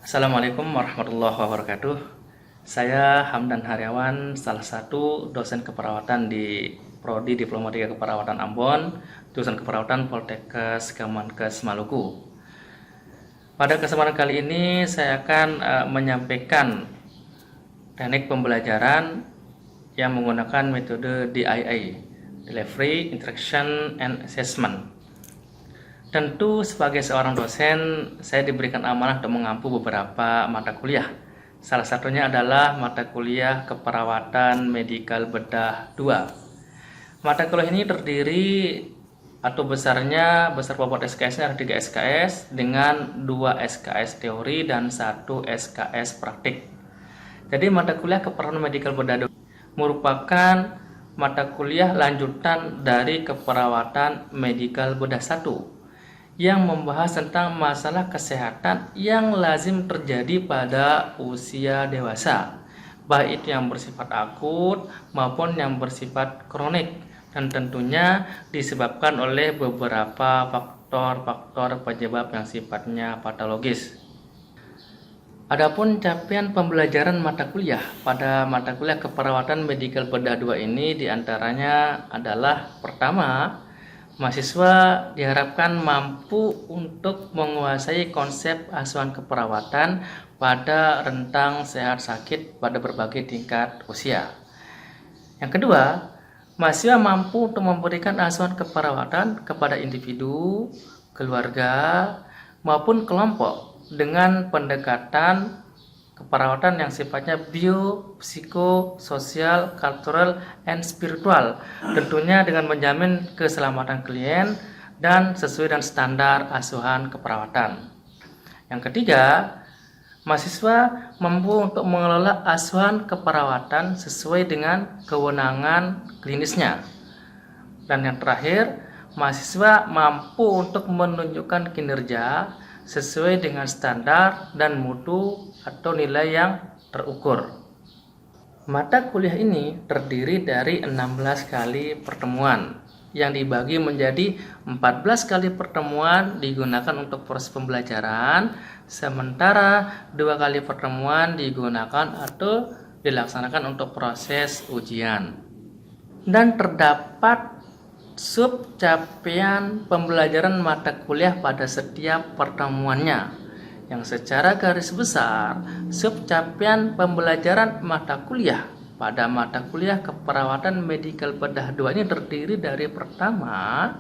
Assalamualaikum warahmatullahi wabarakatuh. Saya Hamdan Haryawan, salah satu dosen keperawatan di Prodi Diploma 3 Keperawatan Ambon, jurusan Keperawatan Poltekkes Kemenkes Maluku. Pada kesempatan kali ini saya akan menyampaikan teknik pembelajaran yang menggunakan metode DIA, Delivery, Interaction, and Assessment. Tentu sebagai seorang dosen, saya diberikan amanah untuk mengampu beberapa mata kuliah. Salah satunya adalah mata kuliah Keperawatan Medikal Bedah 2. Mata kuliah ini terdiri atau besar bobot SKS-nya ada 3 SKS dengan 2 SKS teori dan 1 SKS praktik. Jadi mata kuliah Keperawatan Medikal Bedah 2 merupakan mata kuliah lanjutan dari Keperawatan Medikal Bedah 1 yang membahas tentang masalah kesehatan yang lazim terjadi pada usia dewasa, baik itu yang bersifat akut maupun yang bersifat kronik, dan tentunya disebabkan oleh beberapa faktor-faktor penyebab yang sifatnya patologis. Adapun capaian pembelajaran mata kuliah pada mata kuliah Keperawatan Medikal Bedah 2 ini diantaranya adalah: pertama, mahasiswa diharapkan mampu untuk menguasai konsep asuhan keperawatan pada rentang sehat sakit pada berbagai tingkat usia. Yang kedua, mahasiswa mampu untuk memberikan asuhan keperawatan kepada individu, keluarga, maupun kelompok dengan pendekatan keperawatan yang sifatnya bio, psiko, sosial, kultural, and spiritual, tentunya dengan menjamin keselamatan klien dan sesuai dengan standar asuhan keperawatan. Yang ketiga, mahasiswa mampu untuk mengelola asuhan keperawatan sesuai dengan kewenangan klinisnya. Dan yang terakhir, mahasiswa mampu untuk menunjukkan kinerja sesuai dengan standar dan mutu atau nilai yang terukur. Mata kuliah ini terdiri dari 16 kali pertemuan yang dibagi menjadi 14 kali pertemuan digunakan untuk proses pembelajaran, sementara 2 kali pertemuan digunakan atau dilaksanakan untuk proses ujian. Dan terdapat sub capaian pembelajaran mata kuliah pada setiap pertemuannya, yang secara garis besar sub capaian pembelajaran mata kuliah pada mata kuliah Keperawatan Medikal Bedah 2 ini terdiri dari: pertama,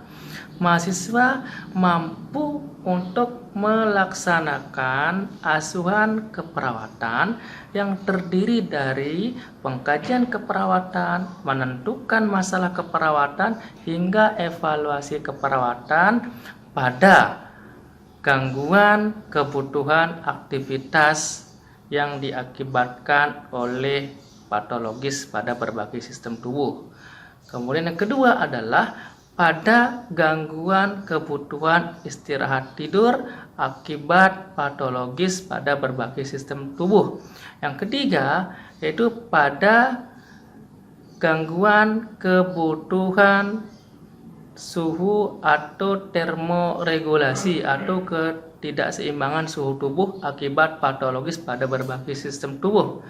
mahasiswa mampu untuk melaksanakan asuhan keperawatan yang terdiri dari pengkajian keperawatan, menentukan masalah keperawatan, hingga evaluasi keperawatan pada gangguan kebutuhan aktivitas yang diakibatkan oleh patologis pada berbagai sistem tubuh. Kemudian yang kedua adalah pada gangguan kebutuhan istirahat tidur akibat patologis pada berbagai sistem tubuh. Yang ketiga yaitu pada gangguan kebutuhan suhu atau termoregulasi atau ketidakseimbangan suhu tubuh akibat patologis pada berbagai sistem tubuh.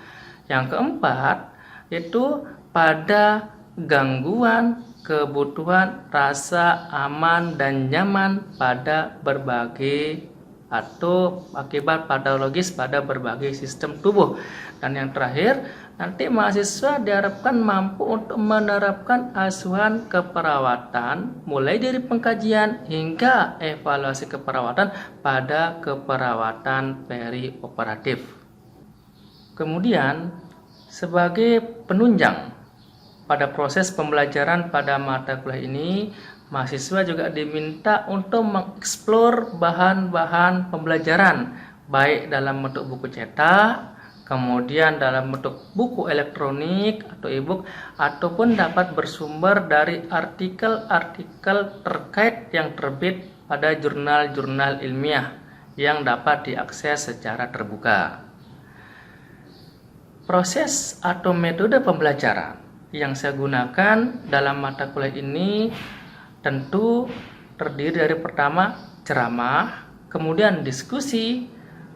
Yang keempat yaitu pada gangguan kebutuhan rasa aman dan nyaman pada berbagai atau akibat patologis pada berbagai sistem tubuh. Dan yang terakhir, nanti mahasiswa diharapkan mampu untuk menerapkan asuhan keperawatan mulai dari pengkajian hingga evaluasi keperawatan pada keperawatan perioperatif. Kemudian, sebagai penunjang pada proses pembelajaran pada mata kuliah ini, mahasiswa juga diminta untuk mengeksplor bahan-bahan pembelajaran, baik dalam bentuk buku cetak, kemudian dalam bentuk buku elektronik atau e-book, ataupun dapat bersumber dari artikel-artikel terkait yang terbit pada jurnal-jurnal ilmiah yang dapat diakses secara terbuka. Proses atau metode pembelajaran yang saya gunakan dalam mata kuliah ini tentu terdiri dari: pertama, ceramah, kemudian diskusi,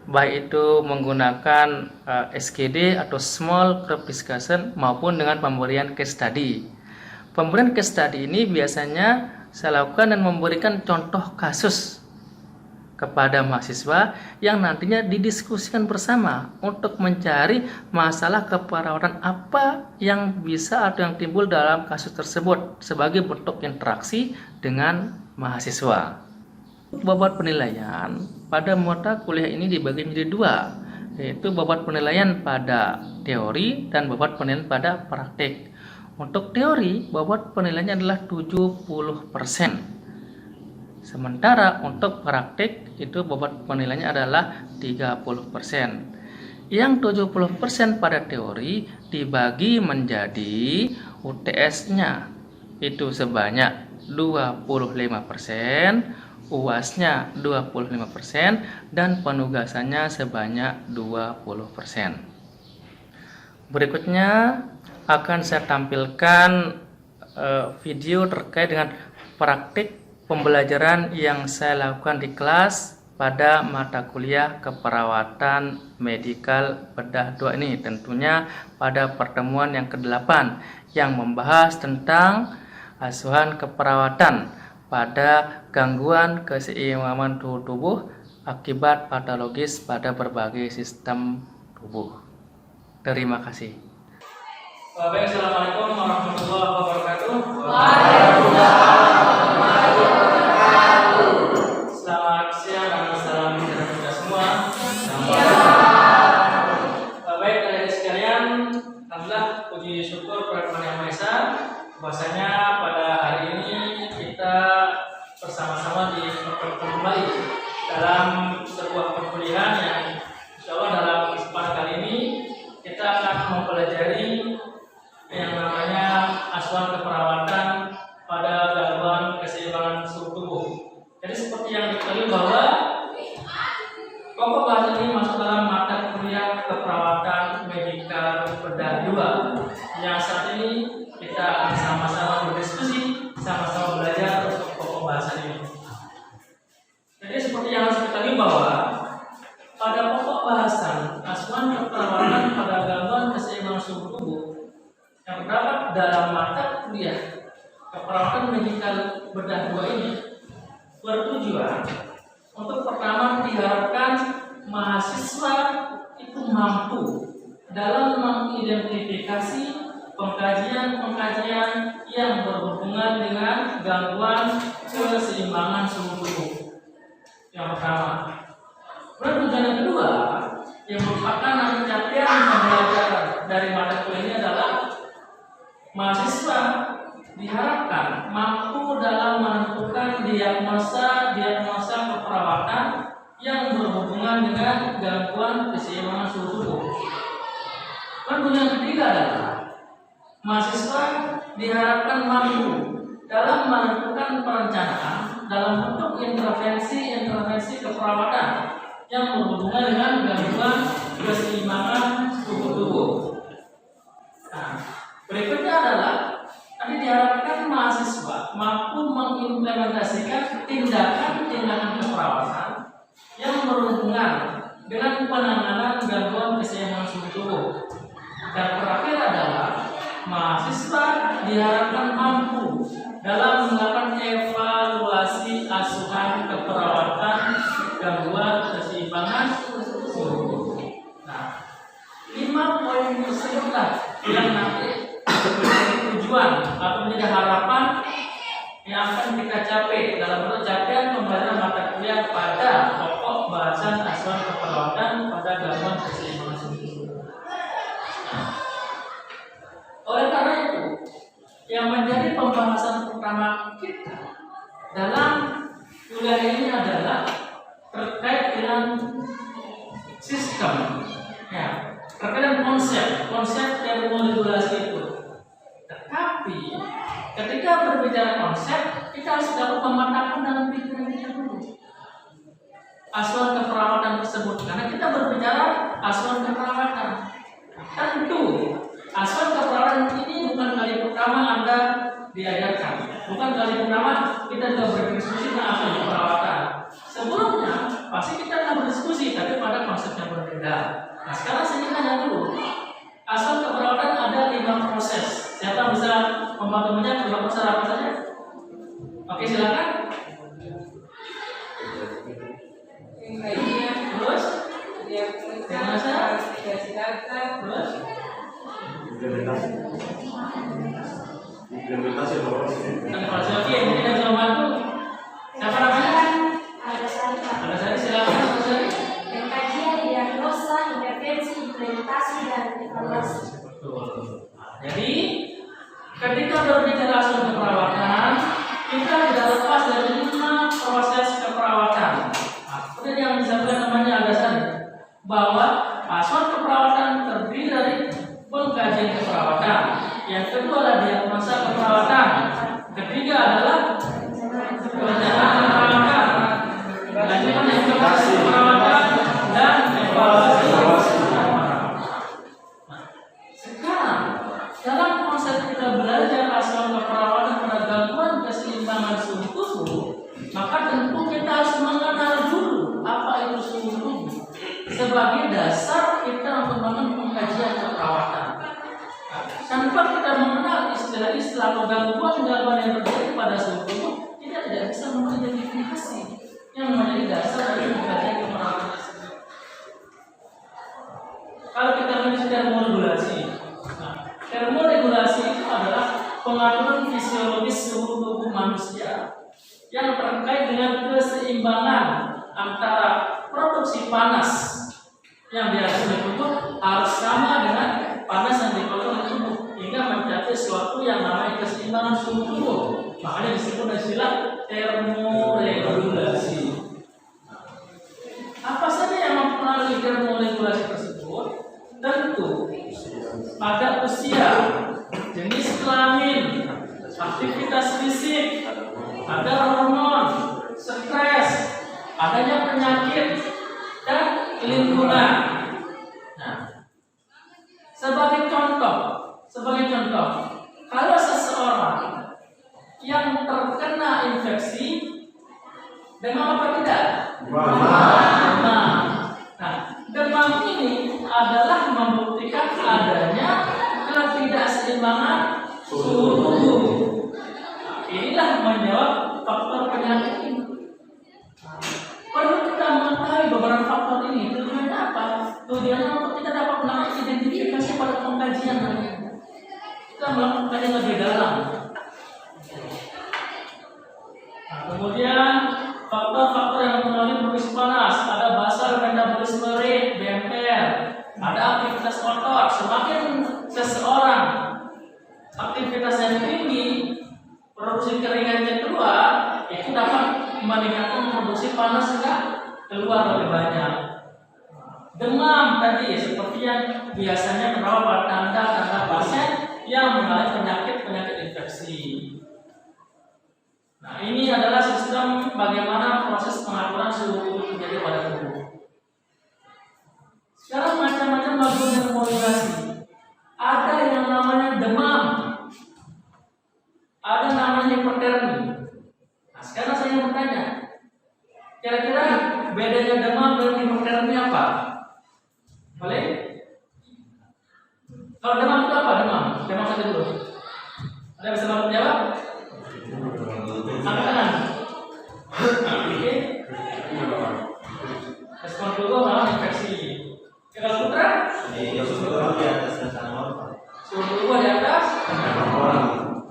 baik itu menggunakan SGD atau Small Group Discussion maupun dengan pemberian case study. Pemberian case study ini biasanya saya lakukan dan memberikan contoh kasus kepada mahasiswa yang nantinya didiskusikan bersama untuk mencari masalah keperawatan apa yang bisa atau yang timbul dalam kasus tersebut sebagai bentuk interaksi dengan mahasiswa. Bobot penilaian pada mata kuliah ini dibagi menjadi dua, yaitu bobot penilaian pada teori dan bobot penilaian pada praktik. Untuk teori, bobot penilaiannya adalah 70%. Sementara untuk praktik itu bobot penilaiannya adalah 30%. Yang 70% pada teori dibagi menjadi UTS-nya itu sebanyak 25%, UAS-nya 25%, dan penugasannya sebanyak 20%. Berikutnya akan saya tampilkan video terkait dengan praktik pembelajaran yang saya lakukan di kelas pada mata kuliah keperawatan medikal bedah 2 ini, tentunya pada pertemuan yang ke-8 yang membahas tentang asuhan keperawatan pada gangguan keseimbangan tubuh akibat patologis pada berbagai sistem tubuh. Terima kasih. Baik, assalamualaikum warahmatullahi wabarakatuh. Selamat siang dan salam sejahtera kita semua. Baik, adik-adik sekalian, alhamdulillah puji syukur kepada Tuhan Yang Maha Esa, bahwasanya pada hari ini kita bersama-sama dipertemukan kembali dalam sebuah perkuliahan yang insyaallah dalam kesempatan kali ini kita akan mempelajari yang namanya asuhan keperawatan pada gangguan keseimbangan suhu tubuh. Jadi seperti yang diketahui bahwa pokok bahasa ini masuk dalam mata kuliah keperawatan medikal bedah 2 yang saat ini kita akan sama-sama berdiskusi, sama-sama belajar untuk pokok bahasa ini. Jadi seperti yang harus diketahui bahwa pada pokok bahasan asuhan keperawatan pada gangguan keseimbangan suhu tubuh yang terdapat dalam mata kuliah keperawatan medikal bedah 2 ini bertujuan untuk pertama diharapkan mahasiswa itu mampu dalam mengidentifikasi pengkajian-pengkajian yang berhubungan dengan gangguan keseimbangan suhu tubuh. Yang pertama. Tujuan yang kedua yang merupakan capaian pembelajaran dari mata kuliah ini adalah mahasiswa diharapkan mampu dalam menentukan diagnosa keperawatan yang berhubungan dengan gangguan keseimbangan suhu tubuh. Tujuan yang ketiga adalah mahasiswa diharapkan mampu dalam menentukan perencanaan dalam bentuk intervensi keperawatan yang berhubungan dengan gangguan keseimbangan suhu tubuh. Nah, berikutnya adalah tadi diharapkan mahasiswa mampu mengimplementasikan tindakan keperawatan yang berhubungan dengan penanganan gangguan keseimbangan suhu tubuh. Dan terakhir adalah mahasiswa diharapkan mampu dalam melakukan evaluasi asuhan keperawatan gangguan keseimbangan suhu tubuh. Nah, 5 poin tersebutlah yang nanti tujuan atau menjadi harapan yang akan kita capai dalam bentuk capaian pembelajaran mata kuliah pada pokok bahasan asuhan keperawatan pada gangguan keseimbangan suhu tubuh. Oleh karena itu, yang menjadi pembahasan pertama kita dalam kuliah ini adalah terkait dengan sistem, ya, terkait dengan konsep termoregulasi itu. Tetapi ketika berbicara konsep, kita harus dapat memantapkan dalam pikiran kita dulu asuhan keperawatan tersebut, karena kita berbicara asuhan keperawatan. Tentu asuhan keperawatan ini bukan kali pertama Anda diajarkan, bukan kali pertama kita juga berdiskusi tentang asuhan keperawatan. Sebelumnya pasti kita akan berdiskusi, tapi pada konsep berbeda. Nah, sekarang saya tanya dulu. Asuhan keperawatan ada 5 proses. Siapa bisa membantunya 5 proses apa saja? Oke, silakan. Terus? Terus? Implementasi loh. Oke, mungkin ada yang bantu. Siapa namanya? Ada saya, silakan. Kajian, diagnosa, intervensi, implementasi, dan evaluasi. Betul. Jadi, ketika berbicara asuhan keperawatan, kita tidak lepas dari 5 proses keperawatan. Nah, seperti yang disampaikan namanya Al-Ghazali, bahwa asuhan keperawatan terdiri dari pengkajian keperawatan. Yang kedua adalah diagnosa keperawatan. Ketiga adalah perencanaan keperawatan. Lanjutnya implementasi keperawatan dan evaluasi. Sekarang dalam konsep kita belajar asuhan keperawatan pada gangguan keseimbangan suhu tubuh, maka tentu kita harus mengenal dulu apa itu suhu tubuh sebagai dasar kita untuk membangun pengkajian keperawatan. Tanpa kita mengenal istilah-istilah atau gangguan-gangguan yang terjadi pada suhu tubuh, kita tidak bisa mengidentifikasi yang menjadi dasar dari pengkajian keperawatan tersebut. Kalau kita memiliki termoregulasi, termoregulasi itu adalah pengaturan fisiologis suhu tubuh manusia yang terkait dengan keseimbangan antara produksi panas yang dihasilkan oleh tubuh harus sama dengan panas yang dikeluarkan oleh tubuh hingga mencapai suatu yang namanya keseimbangan suhu tubuh. Makanya disebut istilah termoregulasi. Apa saja yang mempengaruhi termoregulasi tersebut? Tentu ada usia, jenis kelamin, aktivitas fisik, ada hormon, stres, adanya penyakit, dan lingkungan. Nah, sebagai contoh, kalau seseorang yang terkena infeksi demam apa tidak? Demam. Nah, demam ini adalah membuktikan adanya ketidakseimbangan suhu tubuh. Inilah menjawab faktor penyakit ini. Perlu kita mengetahui beberapa faktor ini. Tujuannya apa? Tujuannya untuk kita dapat melakukan identifikasi pada pengkajian nanti. Kita melakukan kajian lebih dalam. Nah, kemudian faktor-faktor yang mempengaruhi produksi panas, ada basal metabolisme rate (BMR), ada aktivitas otot. Semakin seseorang aktivitasnya tinggi, produksi keringatnya keluar, itu dapat meningkatkan produksi panas juga keluar lebih banyak. Demam tadi seperti yang biasanya terbawa pada tanda-tanda pasien yang mengalami penyakit infeksi. Nah, ini adalah sistem bagaimana proses pengaturan suhu tubuh terjadi pada tubuh. Sekarang macam-macam bagian termoregulasi. Ada yang namanya demam, ada namanya hipertermi. Nah, sekarang saya bertanya, kira-kira bedanya demam dengan hipertermi apa? Boleh? Kalau demam itu apa? Demam saja dulu. Ada bisa bantu jawab? Angkat tangan. Oke. Respon tubuh malah infeksi. Kalau putra? Suhu tubuh di atas.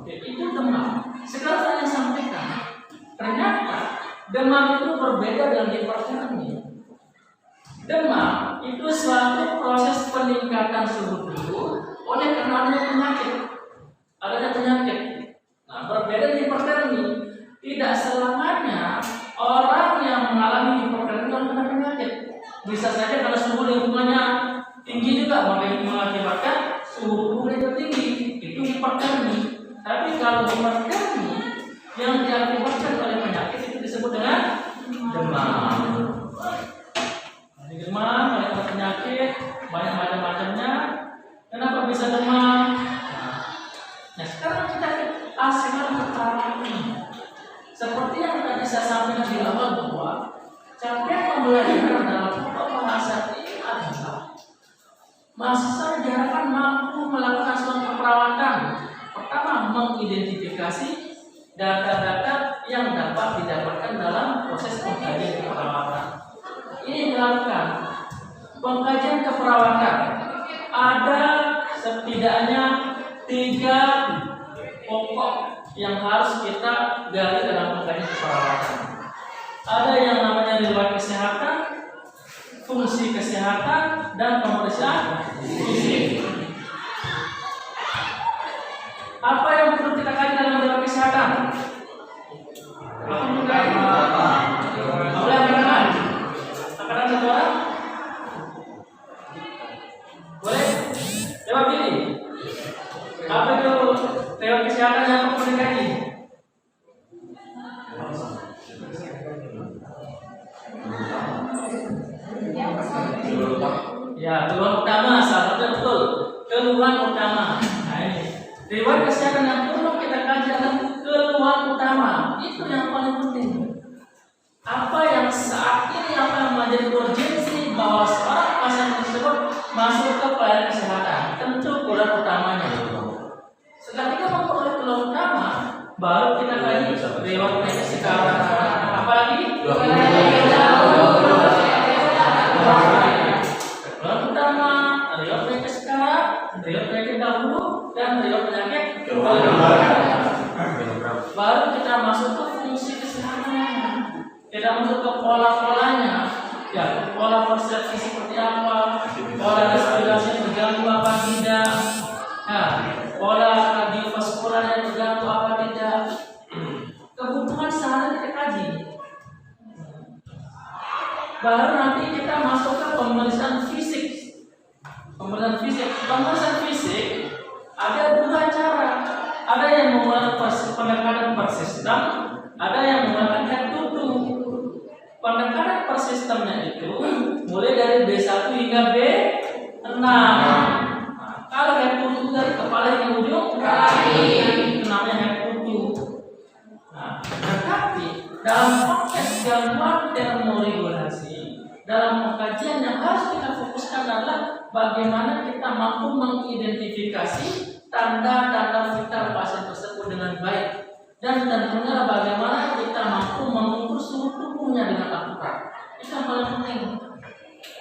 Itu demam. Sekarang saya sampaikan, ternyata demam itu berbeda dengan hipertermi. Demam itu suatu proses peningkatan suhu tubuh oleh karena adanya penyakit. Nah, berbeda dengan hipertermi. Tidak selamanya orang yang mengalami hipertermi akan kena penyakit. Bisa saja karena suhu lingkungannya tinggi juga mengakibatkan suhu tubuh yang tinggi, itu hipertermi. Tapi kalau hipertermi yang diakibatkan oleh penyakit itu disebut dengan demam. Demam oleh penyakit banyak macam-macamnya. Kenapa bisa demam? Nah, sekarang kita asal perkara ini. Seperti yang tadi saya sampaikan di awal bahwa capaian pembelajaran dalam pokok bahasa ini adalah mahasiswa diharapkan mampu melakukan suatu keperawatan. Pertama, mengidentifikasi data-data yang dapat didapatkan dalam proses pengkajian keperawatan. Ini dilakukan pengkajian keperawatan. Ada setidaknya 3 pokok yang harus kita gali dalam pengkajian keperawatan. Ada yang namanya riwayat kesehatan, fungsi kesehatan, dan pemeriksaan fisik. Apa yang perlu kita kaji dalam riwayat kesehatan? Apa yang kita boleh angkat satu orang? Boleh? Jawab ini. Apa itu riwayat kesehatan yang perlu dikaji? Ya, keluhan utama, salah satu betul. Keluhan utama. Nah, ini riwayat kesehatan yang perlu kita kaji adalah keluhan utama. Itu yang paling penting. Apa yang saat ini akan menjadi urgensi bahwa seorang pasien tersebut masuk ke pelayanan kesehatan? Tentu keluhan utamanya. Setelah kita memperoleh keluhan utama, baru kita kaji riwayat kesehatan. Apalagi? Riwayat penyakit sekarang, riwayat penyakit dahulu, dan riwayat penyakit baru kita masuk ke fungsi kesehatan. Kita masuk ke pola-polanya. Ya, pola persepsi seperti apa, pola respirasi terganggu apa tidak, nah, pola kardiovaskular yang terganggu apa tidak. Kebutuhan sehari kita kaji. Baru nanti kita masuk ke pemeriksaan fisik. Pemeriksaan fisik ada 2 cara. Ada yang menggunakan pendekatan per sistem, ada yang menggunakan head to toe. Pendekatan per sistemnya itu mulai dari B1 hingga B6. Nah, kalau head to toe dari kepala hingga ujung kaki, itu namanya head to toe. Nah, tetapi dalam konteks gangguan termoregulasi, dalam pengkajian yang harus kita fokuskan adalah bagaimana kita mampu mengidentifikasi tanda-tanda vital pasien tersebut dengan baik, dan tentunya bagaimana kita mampu mengukur suhu tubuhnya dengan akurat. Itu yang paling penting.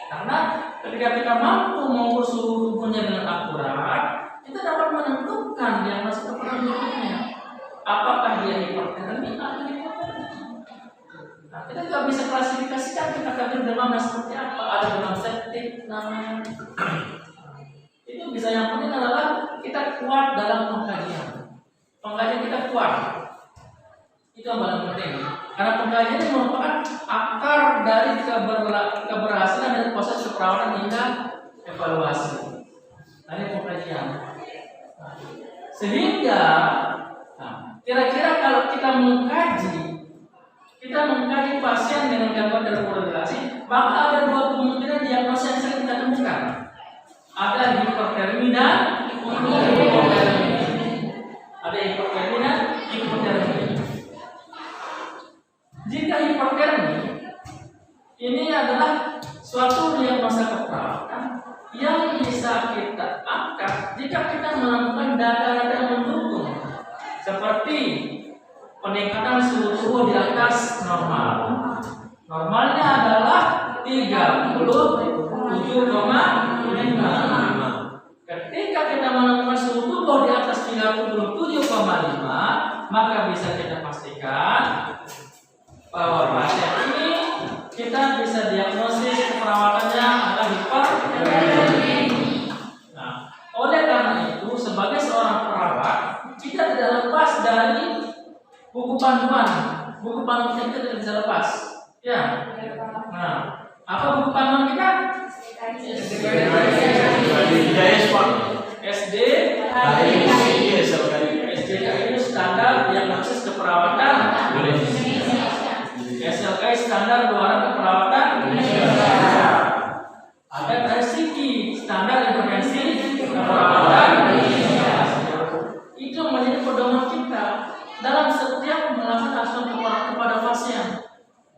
Karena ketika kita mampu mengukur suhu tubuhnya dengan akurat, kita dapat menentukan diagnosis keperawatan berikutnya. Apakah dia hipertermi atau hipotermi? Nah, kita nggak bisa klasifikasikan kita kaget demam seperti apa. Ada demam septik namanya. Itu bisa, yang penting adalah kita kuat dalam pengkajian. Pengkajian kita kuat. Itu yang paling penting. Karena pengkajian ini merupakan akar dari keberhasilan dari proses keperawatan hingga evaluasi. Nah, ini pengkajian. Sehingga kira-kira kalau kita mengkaji pasien dengan gangguan termoregulasi, maka ada 2 kemungkinan diagnosis yang sering kita temukan. Ada hipertermi dan hipotermi. Ada hipertermi dan hipotermi. Jika hipertermi, ini adalah suatu diagnosa keperawatan yang bisa kita angkat jika kita menemukan data-data yang mendukung, seperti peningkatan suhu tubuh di atas normal. Normalnya adalah 37,5. Ketika kita menemukan suhu tubuh di atas 37,5, maka bisa kita pastikan bahwa pasien ini kita bisa diagnosis keperawatannya adalah hipertermi. Nah, oleh karena itu sebagai seorang perawat kita tidak lepas dari buku panduan kita tidak bisa lepas. Ya. Nah, apa buku panduan kita? SDKI standar diagnosis keperawatan. SLKI standar luaran keperawatan. Ada TSIKI standar intervensi keperawatan. Itu menjadi pedoman kita dalam setiap melakukan asuhan kepada pasien.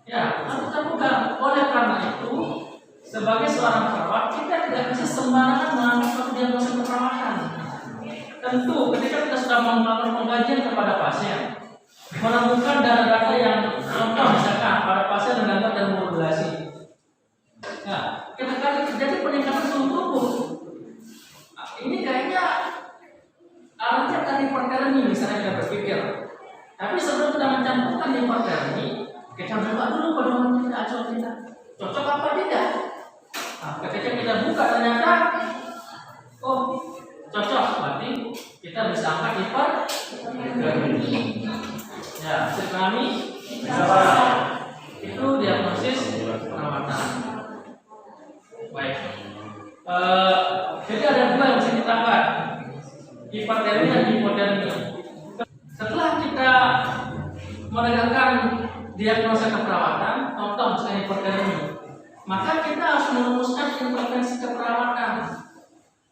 Ya, harus terbuka. Oleh karena itu, sebagai seorang perawat kita kita tidak bisa sembarangan melakukan suatu diagnosis keperawatan. Tentu ketika kita sudah melakukan pengkajian kepada pasien, menemukan data-data yang contoh misalkan pada pasien dengan gangguan termoregulasi. Nah, ketika terjadi peningkatan suhu tubuh, ini kayaknya arahnya ke hipertermi misalnya kita berpikir. Tapi sebelum kita mencampurkan hipertermi, kita coba dulu pedoman kita, acuan kita cocok apa tidak. Nah, ketika kita buka ternyata, oh cocok, berarti kita bisa angkat hipertermi. Ya, pahami? Itu diagnosis perawatan. Baik. Jadi ada dua yang bisa kita lihat, hipertermi dan hipotermi. Setelah kita menegakkan diagnosa keperawatan, contoh misalnya hipotermi, maka kita harus merumuskan intervensi keperawatan.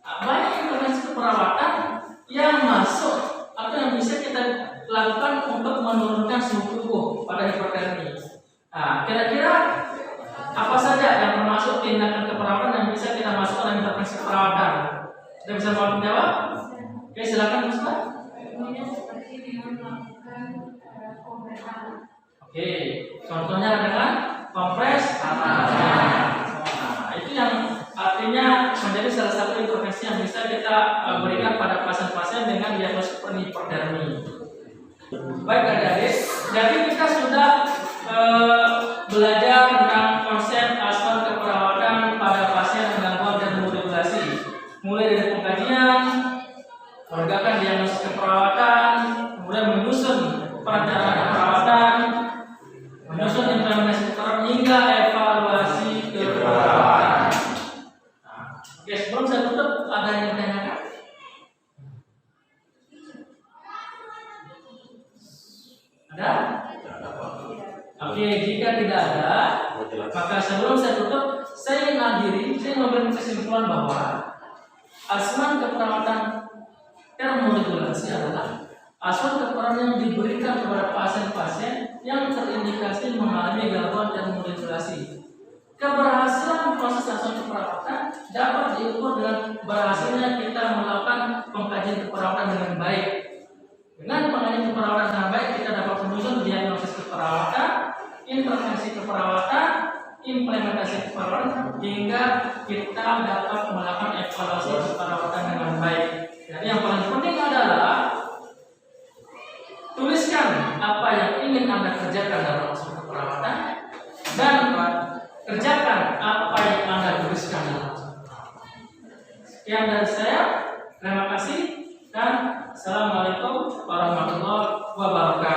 Banyak intervensi keperawatan yang masuk atau yang bisa kita lakukan untuk menurunkan suhu tubuh pada hipotermi. Nah, kira-kira apa saja yang termasuk tindakan keperawatan yang bisa kita masukkan dalam intervensi keperawatan? Kita bisa menjawab? Oke, silakan Ustaz. Seperti dengan melakukan kompres tangan. Oke, contohnya dengan kompres tangan. Nah, itu yang artinya menjadi salah satu intervensi yang bisa kita berikan pada pasien-pasien dengan diagnosis hipotermi. Baik adik-adik, jadi kita sudah belajar tentang konsep asuhan keperawatan pada pasien dengan gangguan termoregulasi, mulai dari pengkajian, menegakkan diagnosis keperawatan, kemudian menyusun perencanaan keperawatan, menyusun implementasi keperawatan hingga evaluasi keperawatan. Oke, sebelum saya tutup, ada yang ditanyakan? Ada? Oke, jika tidak ada, maka sebelum saya tutup, saya ingin akhiri, saya memberikan kesimpulan bahwa asuhan keperawatan termoregulasi adalah asuhan keperawatan yang diberikan kepada pasien-pasien yang terindikasi mengalami gangguan termoregulasi. Keberhasilan proses asuhan keperawatan dapat diukur dengan berhasilnya kita melakukan pengkajian keperawatan dengan baik. Dengan pengkajian keperawatan dengan baik, kita dapat menyusun diagnosis keperawatan, intervensi keperawatan, implementasi keperawatan, hingga kita dapat melakukan evaluasi keperawatan dengan baik. Jadi yang paling penting adalah tuliskan apa yang ingin Anda kerjakan dalam asuhan keperawatan dan kerjakan apa yang Anda tuliskan dalam asuhan keperawatan. Sekian dari saya. Terima kasih dan assalamualaikum warahmatullahi wabarakatuh.